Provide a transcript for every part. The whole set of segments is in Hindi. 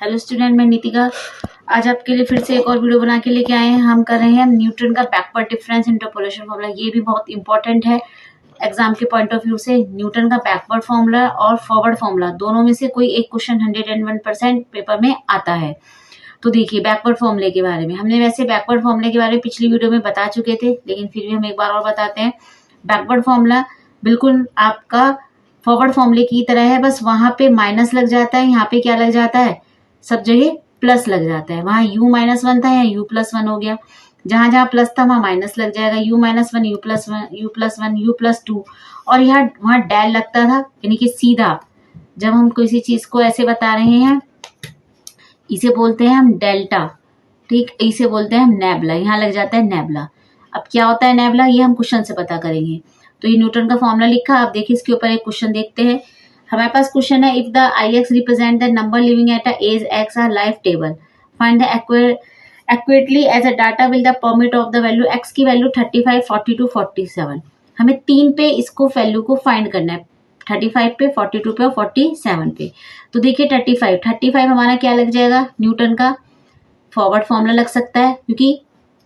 हेलो स्टूडेंट, मैं नीतिका आज आपके लिए फिर से एक और वीडियो बना के लेके आए हैं। हम कर रहे हैं न्यूटन का बैकवर्ड डिफरेंस इंटरपोलेशन फॉर्मूला। ये भी बहुत इंपॉर्टेंट है एग्जाम के पॉइंट ऑफ व्यू से। न्यूटन का बैकवर्ड फॉर्मूला और फॉरवर्ड फॉर्मूला दोनों में से कोई एक क्वेश्चन 101% पेपर में आता है। तो देखिए बैकवर्ड फॉर्मूले के बारे में हमने वैसे बैकवर्ड फॉर्मूले के बारे में पिछली वीडियो में बता चुके थे, लेकिन फिर भी हम एक बार और बताते हैं। बैकवर्ड फॉर्मूला बिल्कुल आपका फॉरवर्ड फॉर्मूले की तरह है, बस वहां पे माइनस लग जाता है, यहाँ पे क्या लग जाता है, सब जगह प्लस लग जाता है। वहां u-1 था, यहाँ u+1 हो गया। जहां जहां प्लस था वहां माइनस लग जाएगा, u-1 u+1 u+2। और यहाँ वहां डेल लगता था, यानी कि सीधा जब हम किसी चीज को ऐसे बता रहे हैं, इसे बोलते हैं हम डेल्टा, ठीक, इसे बोलते हैं हम नेबुला, यहाँ लग जाता है नेबुला। अब क्या होता है नेबुला, ये हम क्वेश्चन से पता करेंगे। तो ये न्यूटन का फॉर्मूला लिखा। आप देखिए इसके ऊपर एक क्वेश्चन देखते हैं। हमारे पास क्वेश्चन है, if the ix represent the number living at a age x are life table, find the accurately age a data will the permit of the value x की वैल्यू 35, 42, 47। हमें 3 पे इसको वैल्यू को फाइंड करना है, 35 पे, 42 पे और 47 पे। तो देखिए 35 हमारा क्या लग जाएगा, न्यूटन का फॉरवर्ड फॉर्मूला लग सकता है, क्योंकि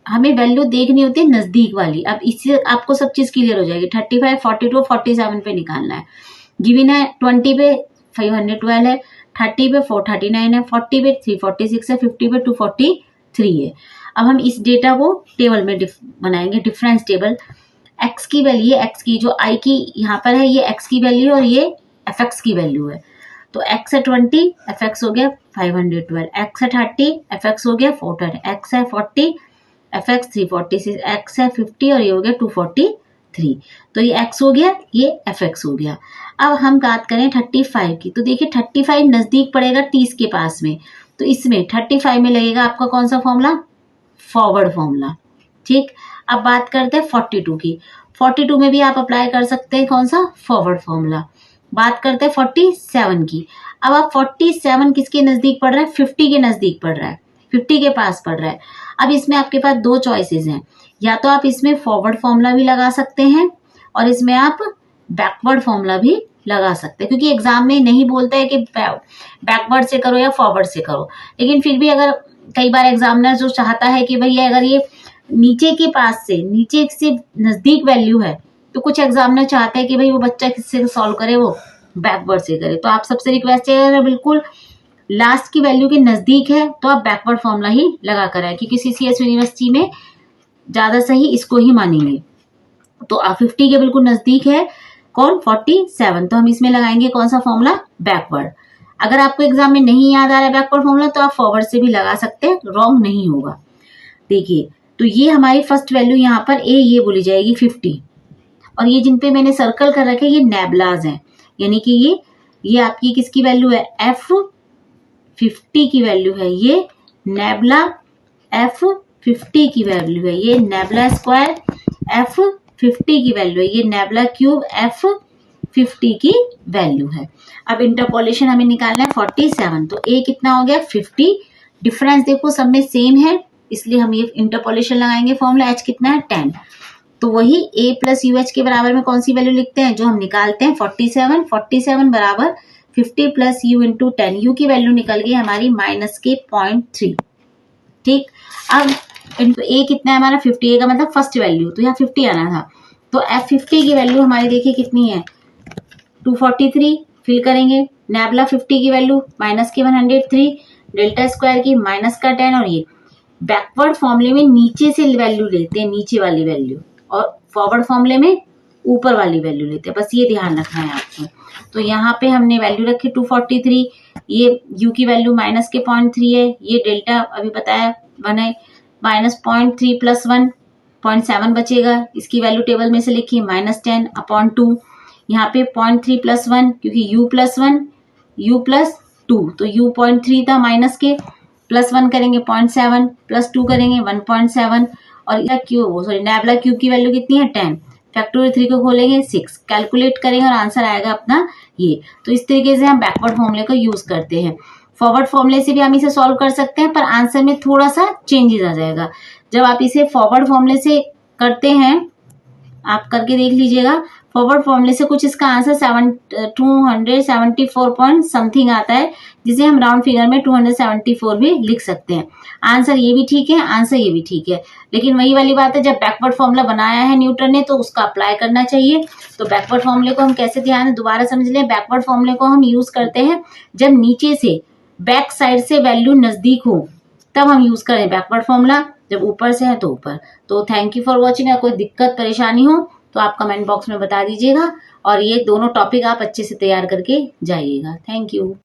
हमें वैल्यू देखनी होती है नजदीक वाली। अब इससे आपको सब चीज क्लियर हो जाएगी। 35, 42, 47 पे निकालना है। गिवन है 20 पे 512 है, 30 पे 439 है, 40 पे 346 है, 50 पे 243 है। अब हम इस डेटा को टेबल में बनाएंगे, डिफरेंस टेबल। एक्स की वैल्यू, एक्स की जो आई की यहाँ पर है, ये एक्स की वैल्यू और ये एफ एक्स की वैल्यू है। तो एक्स है 20, एफ एक्स हो गया 512, एक्स है 30, एफ एक्स हो गया 430, एक्स है 40, एफ एक्स 346, एक्स है 50 और ये हो गया 243। तो ये एक्स हो गया, ये एफ एक्स हो गया। अब हम बात करें 35 की, तो देखिए 35 नजदीक पड़ेगा 30 के पास में, तो इसमें 35 में लगेगा आपका कौन सा फॉर्मूला, फॉरवर्ड फॉर्मूला, ठीक। अब बात करते हैं 42 की। 42 में भी आप अप्लाई कर सकते हैं कौन सा, फॉरवर्ड फॉर्मूला। बात करते हैं 47 की। अब आप 47 किसके नजदीक पड़ रहा है, 50 के नजदीक पड़ रहा है, 50 के पास पड़ रहा है। अब इसमें आपके पास दो चॉइसेस हैं, या तो आप इसमें फॉरवर्ड फॉर्मूला भी लगा सकते हैं और इसमें आप बैकवर्ड फॉर्मूला भी लगा सकते हैं, क्योंकि एग्जाम में नहीं बोलता है कि बैकवर्ड से करो या फॉरवर्ड से करो, लेकिन फिर भी अगर कई बार एग्जामिनर जो चाहता है कि भैया अगर ये नीचे के पास से, नीचे से नजदीक वैल्यू है, तो कुछ एग्जामिनर चाहते हैं कि भाई वो बच्चा किससे सॉल्व करे, वो बैकवर्ड से करे। तो आप सबसे रिक्वेस्ट है, बिल्कुल लास्ट की वैल्यू के नजदीक है तो आप बैकवर्ड फॉर्मूला ही लगा कर आए, क्योंकि सीसीएस यूनिवर्सिटी में ज्यादा सही इसको ही मानेंगे। तो आप 50 के बिल्कुल नजदीक है कौन, 47, तो हम इसमें लगाएंगे कौन सा फॉर्मूला, बैकवर्ड। अगर आपको एग्जाम में नहीं याद आ रहा है बैकवर्ड फॉर्मूला, तो आप फॉरवर्ड से भी लगा सकते हैं, रॉन्ग नहीं होगा। देखिए तो ये हमारी फर्स्ट वैल्यू यहाँ पर ए, ये बोली जाएगी 50, और ये जिन पे मैंने सर्कल कर रखे ये नेबुलाज हैं, यानी कि ये आपकी किसकी वैल्यू है, एफ 50 की वैल्यू है, ये नेबुला एफ 50 की वैल्यू है, ये नेबुला स्क्वायर एफ 50 की वैल्यू है, ये नेबुला क्यूब एफ 50 की वैल्यू है। अब इंटरपोलेशन हमें निकालना है 47, तो ए कितना हो गया 50, डिफरेंस देखो सब में सेम है, इसलिए हम ये इंटरपोलेशन लगाएंगे। फॉर्मूला एच कितना है 10, तो वही a प्लस यू एच के बराबर में कौन सी वैल्यू लिखते हैं, जो हम निकालते हैं 47 बराबर 50 प्लस यू इंटू 10, यू की वैल्यू निकल गई हमारी -0.3, ठीक। अब a कितना है हमारा 50, a का मतलब फर्स्ट वैल्यू, तो यहाँ 50 आना था। तो f 50 की वैल्यू हमारी देखिए कितनी है 243, फिल करेंगे। नेबुला 50 की वैल्यू -103, डेल्टा स्क्वायर की -10, और ये बैकवर्ड फॉर्मूले में नीचे से वैल्यू लेते हैं, नीचे वाली वैल्यू, और फॉरवर्ड फॉर्मूले में ऊपर वाली वैल्यू लेते हैं, बस ये ध्यान रखना है आपको। तो यहाँ पे हमने वैल्यू रखी 243, ये u की वैल्यू -0.3 है, ये डेल्टा अभी बताया 1 है, -0.3 प्लस 1 0.7 बचेगा, इसकी वैल्यू टेबल में से लिखी -10/2। यहाँ पे 0.3 प्लस 1, क्योंकि u+1 u+2, तो u 0.3 था माइनस के, प्लस 1 करेंगे 0.7, प्लस 2 करेंगे 1.7, और नेबुला क्यूब की वैल्यू कितनी है 10, फैक्टोरियल 3 को खोलेंगे 6, कैलकुलेट करेंगे और आंसर आएगा अपना ये। तो इस तरीके से हम बैकवर्ड फॉर्मूले को यूज करते हैं। फॉरवर्ड फॉर्मूले से भी हम इसे सॉल्व कर सकते हैं, पर आंसर में थोड़ा सा चेंजेस आ जाएगा। जब आप इसे फॉरवर्ड फॉर्मूले से करते हैं, आप करके देख लीजिएगा, फॉरवर्ड फॉर्मूले से कुछ इसका आंसर 274 पॉइंट समथिंग आता है, जिसे हम राउंड फिगर में 274 भी लिख सकते हैं। आंसर ये भी ठीक है, आंसर ये भी ठीक है, लेकिन वही वाली बात है, जब बैकवर्ड फॉर्मूला बनाया है न्यूटन ने तो उसका अप्लाई करना चाहिए। तो बैकवर्ड फॉर्मूले को हम कैसे ध्यान दोबारा समझ लें। बैकवर्ड फॉर्मूले को हम यूज करते हैं जब नीचे से बैक साइड से वैल्यू नजदीक हो, तब हम यूज करें बैकवर्ड फॉर्मूला। जब ऊपर से है तो ऊपर। तो थैंक यू फॉर वॉचिंग। अगर कोई दिक्कत परेशानी हो तो आप कमेंट बॉक्स में बता दीजिएगा, और ये दोनों टॉपिक आप अच्छे से तैयार करके जाइएगा। Thank you.